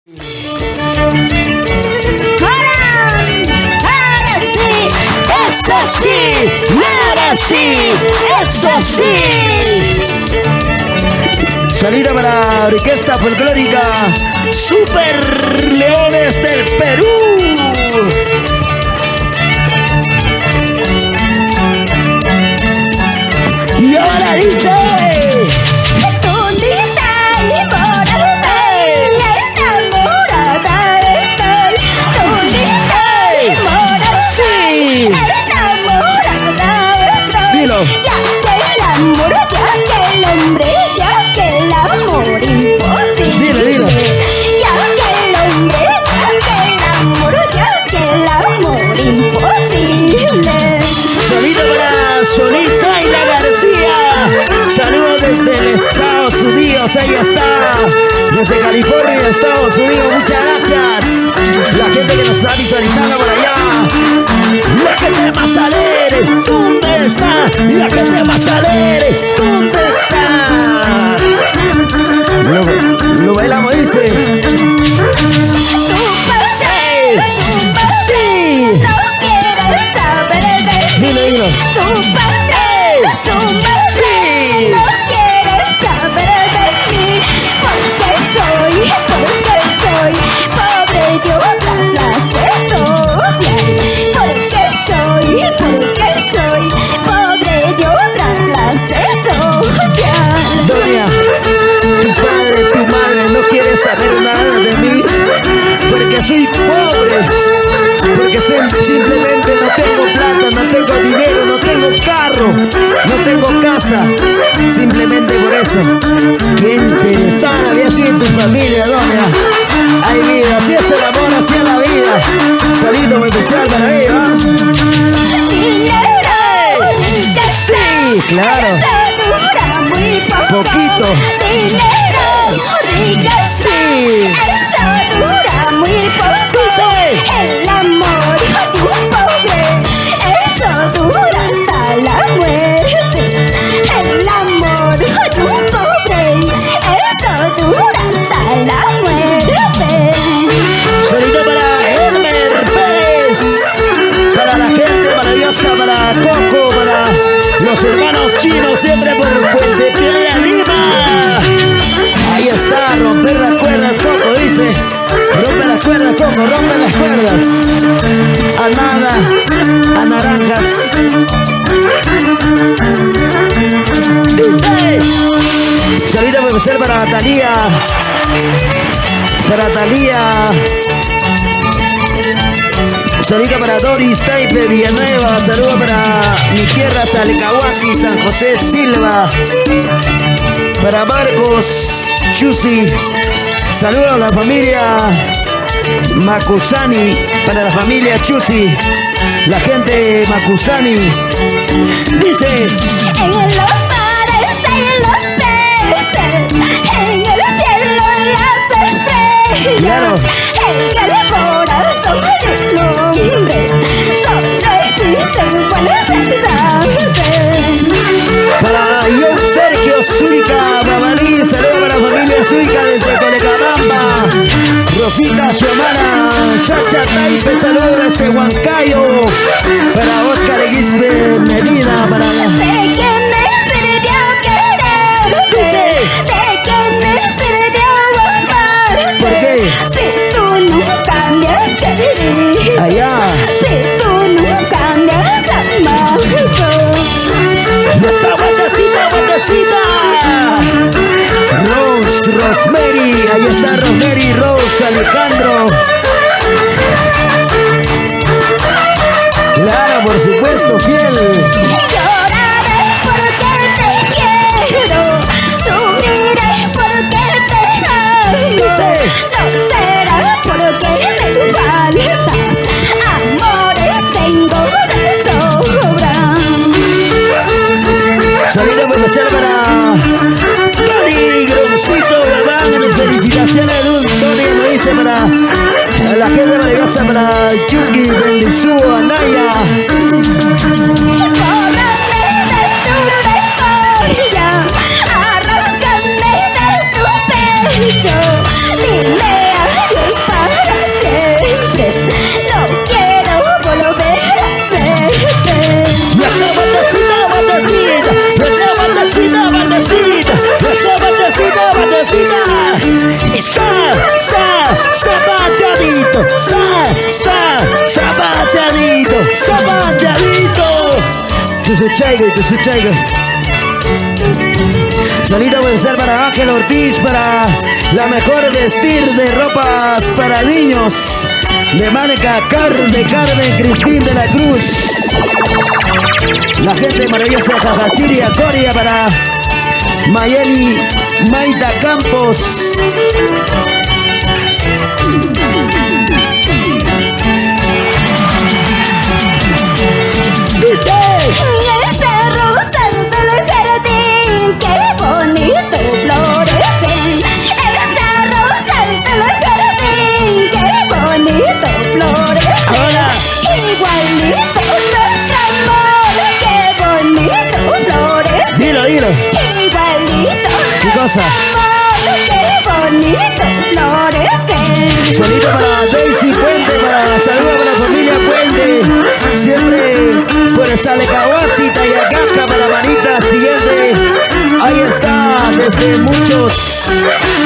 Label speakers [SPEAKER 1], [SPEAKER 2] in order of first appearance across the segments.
[SPEAKER 1] ¡Eso sí! Salida para la orquesta folclórica Super Leones del Perú. Y ahora dice...
[SPEAKER 2] Ya que el amor, ya que el hombre, ya que el amor imposible.
[SPEAKER 1] Dilo.
[SPEAKER 2] Ya que el hombre, ya que el amor, ya que el amor imposible.
[SPEAKER 1] Salida para Solisa y la García. Saludos desde el Estados Unidos, ahí está. Desde California, Estados Unidos, muchas gracias. La gente que nos está visualizando por allá. La gente más alegre, ¿dónde está? La gente más alegre, ¿dónde está? Lo bailamos, dice.
[SPEAKER 2] Tu padre, sí. No quieres saber de mí.
[SPEAKER 1] Dilo.
[SPEAKER 2] Tu padre, sí. No quieres saber de mí. Porque soy pobre de otra clase social. Porque soy pobre de otra clase social.
[SPEAKER 1] Doña, tu padre, tu madre no quiere saber nada de mí. Porque soy pobre. Porque simplemente no tengo plata, no tengo dinero, no tengo carro, no tengo casa. Simplemente por eso. Qué interesante había sido en tu familia, doña. Ay, vida, así es el amor, así es la vida. Salito muy especial para mí, ¿va? Sí, claro.
[SPEAKER 2] Muy
[SPEAKER 1] poquito.
[SPEAKER 2] Dinero, riqueza.
[SPEAKER 1] Sí.
[SPEAKER 2] Eso dura muy poco. El amor de un pobre, eso dura hasta la muerte. El amor de un pobre, eso dura hasta la muerte.
[SPEAKER 1] Salito para Elmer Pérez. Para la gente maravillosa, para Coco, para los hermanos chinos, siempre por Puente Piedra Lima. Ahí está, romper las cuerdas, Coco, dice. Rompe las cuerdas, Coco, rompe las cuerdas. A nada, a naranjas. Dice. Salida puede ser para Talía. Para Talía. Salida para Doris Taipe Villanueva. Saludos para mi tierra Salcahuasi, San José Silva. Para Marcos Chusi. Saludos a la familia Macusani. Para la familia Chusi. La gente Macusani. Dice.
[SPEAKER 2] En los mares, en los peces, en el cielo, en las estrellas,
[SPEAKER 1] Claro.
[SPEAKER 2] en el corazón de un hombre, solo existen buenas entidades.
[SPEAKER 1] Para John Sergio Zúñiga Babalí. Saludos para la familia Zúñiga desde Colecabamba. Rosita Xiomara Sacha Taipe. Saludos desde Huancayo. Para Oscar Eguispe Medina. Para
[SPEAKER 2] ¿De qué me sirvió quererte?
[SPEAKER 1] Dice.
[SPEAKER 2] ¿De qué me sirvió amarte?
[SPEAKER 1] ¿Por qué?
[SPEAKER 2] Si tú nunca me has querido.
[SPEAKER 1] allá.
[SPEAKER 2] Si tú nunca me has amado.
[SPEAKER 1] ¡Nuestra guantecita, guantecita! Rosemary. Ahí está Rosemary, Rose, Alejandro. Claro, por supuesto, fiel.
[SPEAKER 2] Lloraré porque te quiero, sufriré porque te amo. No será porque me falta, amores tengo de sobra.
[SPEAKER 1] Salida por pasar para Cali, Groncito, Galván. Felicitaciones, Tony, lo dice para la gente maravillosa, para Yuki, Bendizú, Anaya.
[SPEAKER 2] Cóbrame de tu memoria, arráncame de tu pecho, dile adiós.
[SPEAKER 1] chaigo. Salida puede ser para Ángel Ortiz, para la mejor vestir de ropas para niños, de marca de Carmen Cristín de la Cruz. La gente maravillosa de Jajasiria, Coria, para Mayeli Maida Campos.
[SPEAKER 2] Ese rosal del jardín, qué bonito florecen. Ese rosal del jardín, qué bonito florecen.
[SPEAKER 1] Hola.
[SPEAKER 2] Igualito nuestro amor, qué bonito florecen.
[SPEAKER 1] Dilo.
[SPEAKER 2] Igualito
[SPEAKER 1] ¿Qué cosa?
[SPEAKER 2] amor, qué bonito florecen.
[SPEAKER 1] Solito para Daisy Puente, para saludos para la familia Puente. Siempre por esa Lecawasi, Tayacaca, para Manita, siguiente. Ahí está,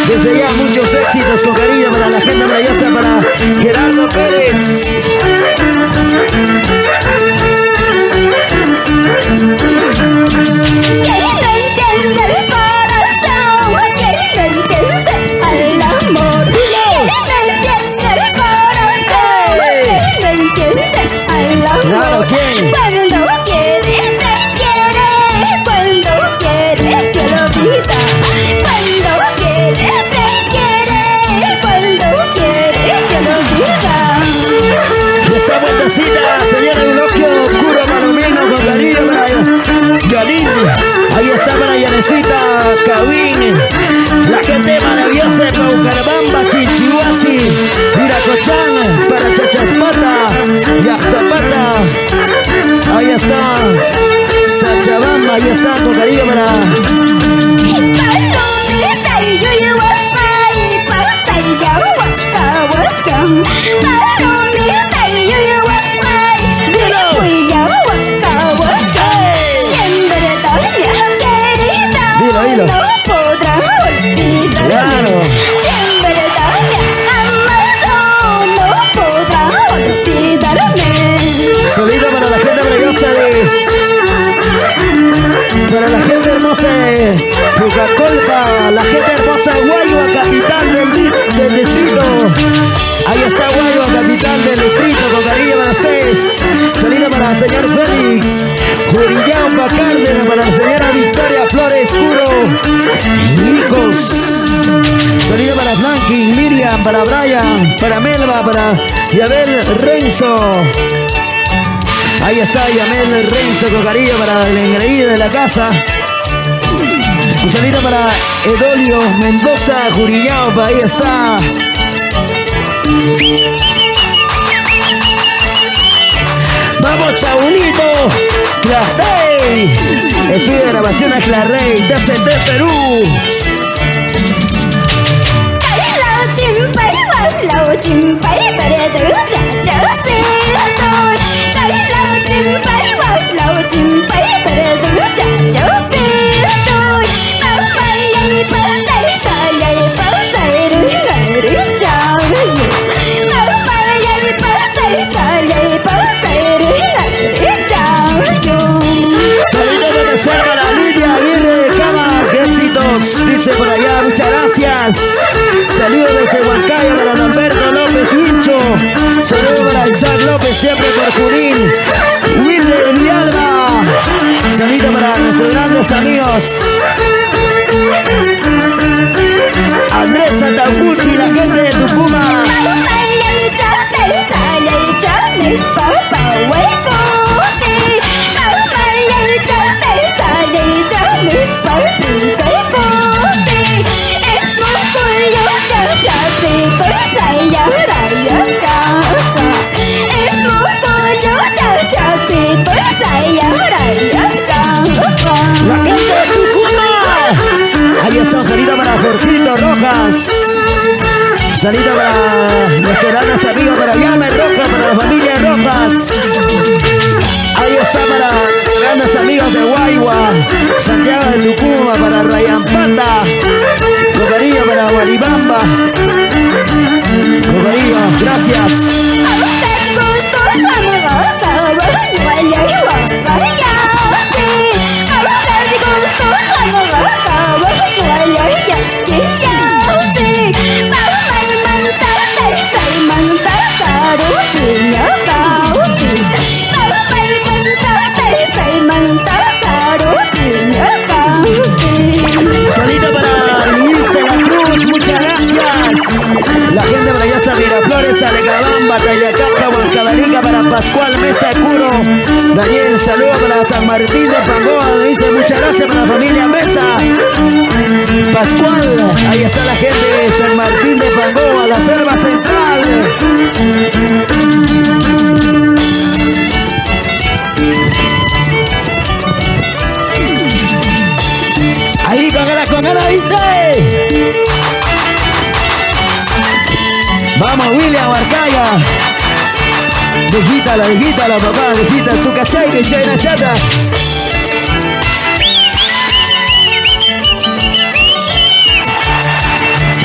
[SPEAKER 1] desde ya muchos éxitos con cariño para la gente maravillosa, para Gerardo Pérez. Claro, ¿quién?
[SPEAKER 2] Cuando quiere, te quiere. Cuando quiere, que lo pida. Cuando quiere, te quiere. Cuando quiere, que lo pida.
[SPEAKER 1] Y esta vueltecita, señora Eulogio Curo Maromino, con cariño para Yolín. Ahí está para Yanecita Cabín. La gente maravillosa de Paucarabamba, Chichihuasi, Viracochán, para Chachaspata, Yaxtapata. Ahí está, Sachabamba, ahí está, con cariño para
[SPEAKER 2] Palomita y Yuyuwaspai, pasay Yahuacahuascam. Palomita y Yuyuwaspai, Dilo Yahuacahuascam. Siempre doña querida,
[SPEAKER 1] Dilo.
[SPEAKER 2] no podrá olvidarme.
[SPEAKER 1] Claro.
[SPEAKER 2] Siempre doña amado, no podrá olvidarme.
[SPEAKER 1] solito para la gente maravillosa para la gente hermosa de Pucacolpa, la gente hermosa de Guayua, capital del distrito. Ahí está Guayua, capital del distrito, con cariño para ustedes. Salida para el señor Félix Jurillaupa Cárdenas, para la señora Victoria Flores Curo, hijos. Salida para Frankie, Miriam, para Brian, para Melba, para Yabel Renzo. Ahí está Yamel Renzo con cariño para el engreído de la casa. Un saludo para Edolio Mendoza Jurillaupa, ahí está. Vamos, Saulito Clarrey. Estudio de grabación a Clarrey, desde Perú.
[SPEAKER 2] Lâu chim bay về từ trở xe tôi. Lâu chim bay về từ trở xe tôi. Bao bay tờ dây bao say đứa ngày đứa chào gì. Bao bay tờ dây bao say đứa ngày đứa chào chung.
[SPEAKER 1] Saludos de Selva, la Lidia Aguirre de Cama, éxitos, dice por allá, muchas gracias. Saludos desde Huancayo para Lamberto López Wincho. Saludos para Isaac López, siempre por Junín. Wilder Villalba. Saludos para nuestros grandes amigos Andrés Santaucuchi y la gente de Tucumán. La gente de Tucumán. Ahí está, salida para Jorgito Rojas. Salida para nuestros grandes amigos, para Llame Rojas, para la familia Rojas. Ahí está para grandes amigos de Guayua, Santiago de Tucumán, para Ryan Pata. Con cariño para Guaribamba. Con cariño, gracias.
[SPEAKER 2] Hãy subscribe cho kênh Ghiền Mì Gõ để không bỏ lỡ những video hấp dẫn.
[SPEAKER 1] La gente maravillosa Miraflores, Alecabamba, Tayacaca, Huancabalica, para Pascual Mesa Curo. Daniel, saludos para San Martín de Pangoa. Dice muchas gracias para la familia Mesa. Pascual, ahí está la gente de San Martín de Pangoa, la selva central. Ahí con ganas dice. Vamos William Arcaya. Digítala papá, digita tu cachay que chaina chata.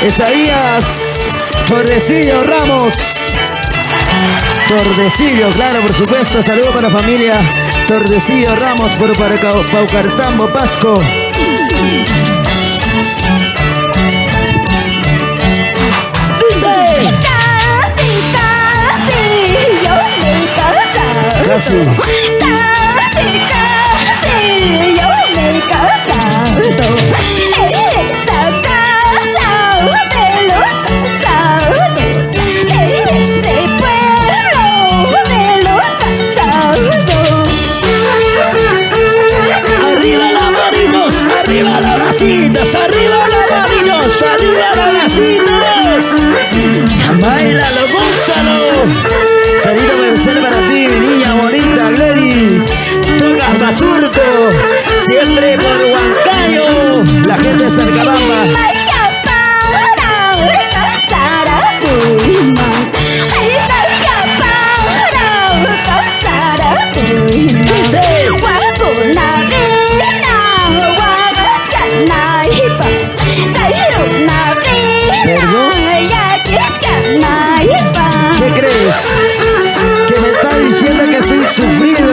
[SPEAKER 1] Isaías Tordecillo Ramos. Tordecillo, claro, por supuesto. Saludos para la familia Tordecillo Ramos por Paucartambo, Pasco. Dice. Casi.
[SPEAKER 2] Yo me he casado. Él está casado de los casados. Él es de pueblo de los casados.
[SPEAKER 1] Arriba las manitos, arriba los bracitos, arriba los manitos, arriba los bracitos. Bailalo, gózalo. Salito Merced para ti, niña bonita, Glenny. Tocas Basurto, siempre por Huancayo. La gente de Sarcabamba. ¿Qué crees? ¿Que me está diciendo que soy sufrido?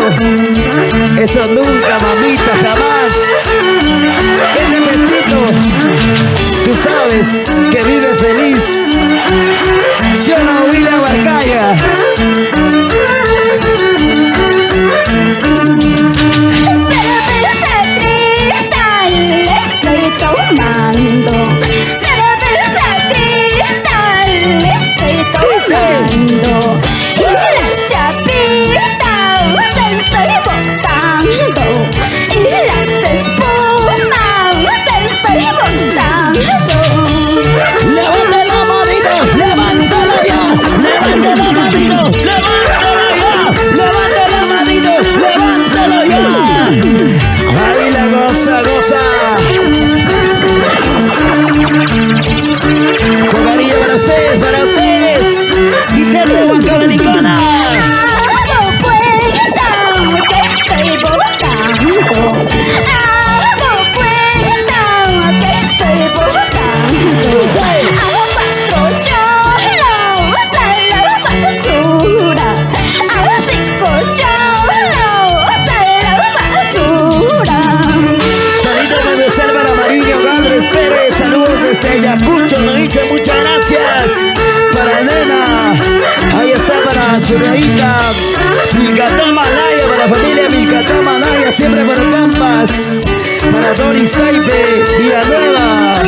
[SPEAKER 1] Eso nunca, mamita, jamás. Este pechito, tú sabes que vive feliz. ¿Sí o no, William Arcaya?
[SPEAKER 2] Cerveza cristal estoy tomando. Cerveza cristal estoy tomando. Y las chapitas estoy botando. Y las espumas estoy botando.
[SPEAKER 1] ¡Levanta las manitos! ¡Levántala ya! ¡Levanta las manitos! ¡Levántala ya! ¡Levanta las manitos! ¡Levántalo ya! ¡Baila, goza, goza! Con cariño para ustedes, y gente de Huancabelicona.
[SPEAKER 2] Hago cuenta que estoy botando. Hago cuenta que estoy botando. Hago 4 choros a la basura. Hago 5 choros a la basura.
[SPEAKER 1] Saludos desde Selva Amarillo, Galdres Pérez. Saludos desde Ayacucho, nos dice muchas gracias. Para Nena, ahí está para Zurraíta, Milcatá Malaya, para la familia Milcatá Malaya, siempre por Pampas. Para Doris Taipe, Villanueva.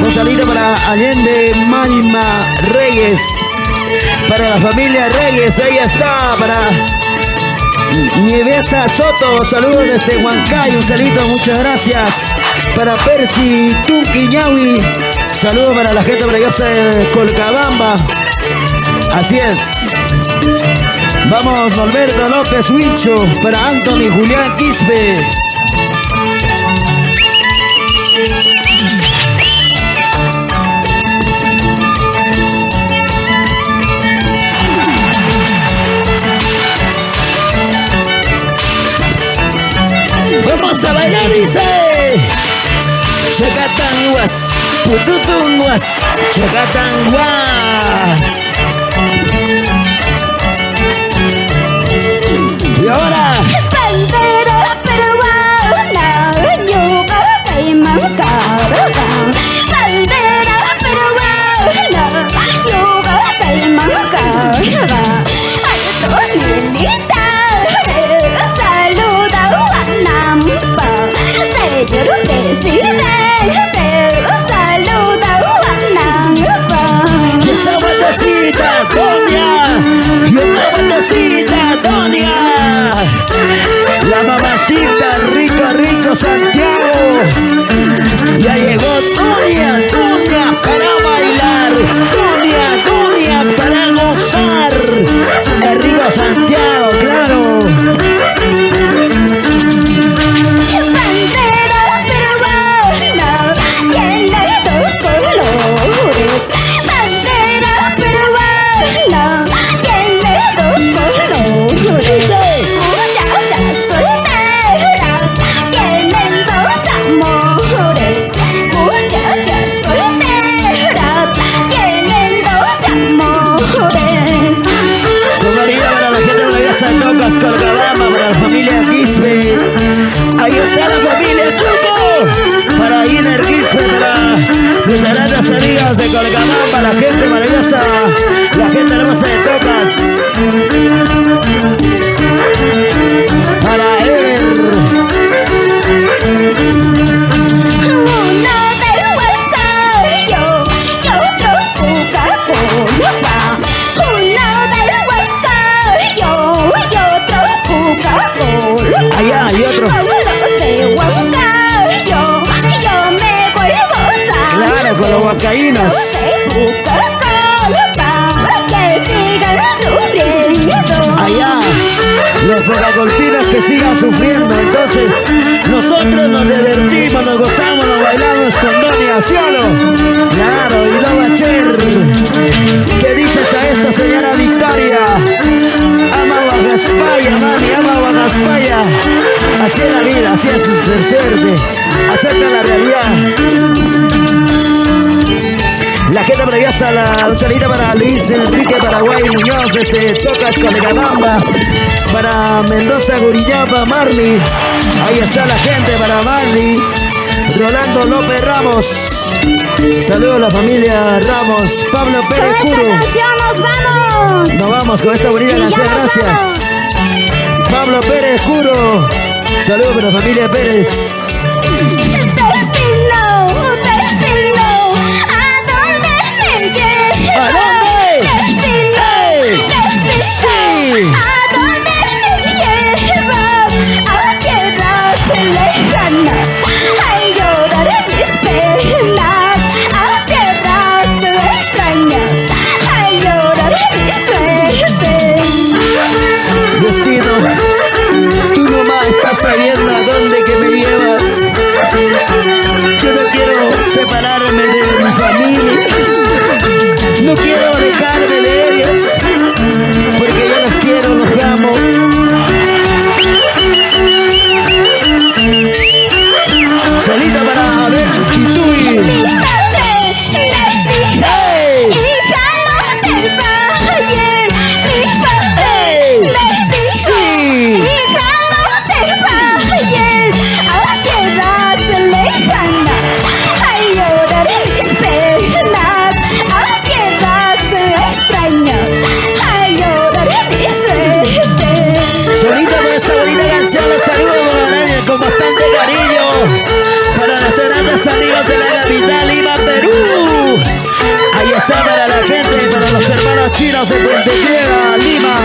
[SPEAKER 1] Un saludo para Allende Maima Reyes. Para la familia Reyes, ahí está. Para Nievesa Soto, saludos desde Huancayo, un saludo, muchas gracias. Para Percy Tunquiñahui, saludos para la gente maravillosa de Colcabamba. Así es. Vamos, Norberto López Huicho, para Anthony Julián Quispe. Vamos a bailar, dice. Chacatanguas, pututunguas, chacatanguas. Y ahora.
[SPEAKER 2] Bandera peruana, yuga caimancarga. Bandera peruana, yuga caimancarga. Alto militar, saluda Guanampa. Señor presidente, saluda
[SPEAKER 1] amigos de Colcamamba, la gente maravillosa, la gente hermosa de Tocas. Para Ever.
[SPEAKER 2] Uno del Huancayo y otro Pucapolapa. Uno del Huancayo y otro Pucapolapa.
[SPEAKER 1] Allá hay otro.
[SPEAKER 2] Con los de Huancayo yo me voy a gozar.
[SPEAKER 1] Claro, con los huancaínos.
[SPEAKER 2] Los de Pucapolapa que sigan sufriendo.
[SPEAKER 1] Allá, los pegacolpinos que sigan sufriendo. Entonces, nosotros nos divertimos, nos gozamos, nos bailamos con Doña Ciolo. Claro, y Loba Cher. ¿Qué dices a esto, señora Victoria? Ama Guajaspaya, mami, ama Guajaspaya. Así es la vida, así es ser suerte. Acepta la realidad. La gente maravillosa, un salida para Luis Enrique Paraguay Muñoz, Tocas Colcamamba, para Mendoza Gurillapa, Marley. Ahí está la gente para Marley. Rolando López Ramos. Saludos a la familia Ramos. Pablo Pérez
[SPEAKER 2] Con
[SPEAKER 1] Curo.
[SPEAKER 2] esta canción nos vamos.
[SPEAKER 1] Nos vamos con esta bonita
[SPEAKER 2] Y ya
[SPEAKER 1] canción,
[SPEAKER 2] nos
[SPEAKER 1] gracias.
[SPEAKER 2] vamos.
[SPEAKER 1] Pablo Pérez Curo. Saludos para la familia Pérez.
[SPEAKER 2] Destino, destino, ¿a dónde me lleva?
[SPEAKER 1] ¿A dónde?
[SPEAKER 2] Destino,
[SPEAKER 1] ¡Ey!
[SPEAKER 2] destino,
[SPEAKER 1] Sí.
[SPEAKER 2] ¿a dónde me lleva? A tierras lejanas, a llorar mis penas, a tierras extrañas, a llorar mi suerte.
[SPEAKER 1] Destino, tú nomás estás sabiendo a dónde que me llevas. Yo no quiero separarme de mi familia. No quiero alejarme de ellos. Porque yo los quiero, los amo. Solita para ver Pituy.
[SPEAKER 2] Mi padre, destino,
[SPEAKER 1] ¡Ey!
[SPEAKER 2] hija, no te vayas. Mi padre,
[SPEAKER 1] ¡Ey!
[SPEAKER 2] destino,
[SPEAKER 1] Sí.
[SPEAKER 2] hija, no te vayas. A tierras lejanas, a llorar mis penas, a tierras extrañas, a llorar mi suerte.
[SPEAKER 1] Solita con esta bonita canción les saludo con bastante cariño para nuestros grandes amigos de la capital Lima, Perú. Ahí está para la gente, para los hermanos chinos de Puente Piedra, Lima.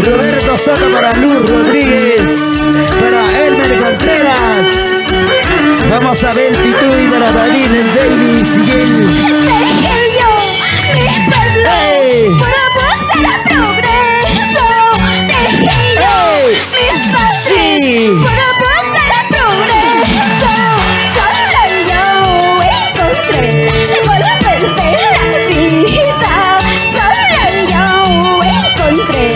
[SPEAKER 1] Roberto Soto para Luz Rodríguez, para Elmer Contreras. Vamos a ver Pituy para David Davis y él.
[SPEAKER 2] Dejé yo mi pueblo
[SPEAKER 1] ¡Ey!
[SPEAKER 2] para buscar progreso. Dejé yo
[SPEAKER 1] ¡Ey!
[SPEAKER 2] mis padres
[SPEAKER 1] Sí.
[SPEAKER 2] para buscar progreso. Solo yo encontré golpes de la vida. Solo yo encontré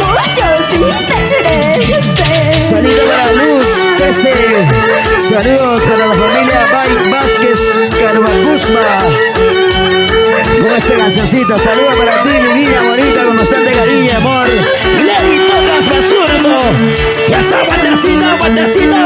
[SPEAKER 2] muchos intereses.
[SPEAKER 1] Saludos para Luz TC. Saludos para la familia Mike Vázquez Carvacusma. Con esta cancioncita, saludos para ti, mi niña bonita, con bastante cariño y amor. Lady Tocas Basurdo. Ya está, guantecito, guantecito.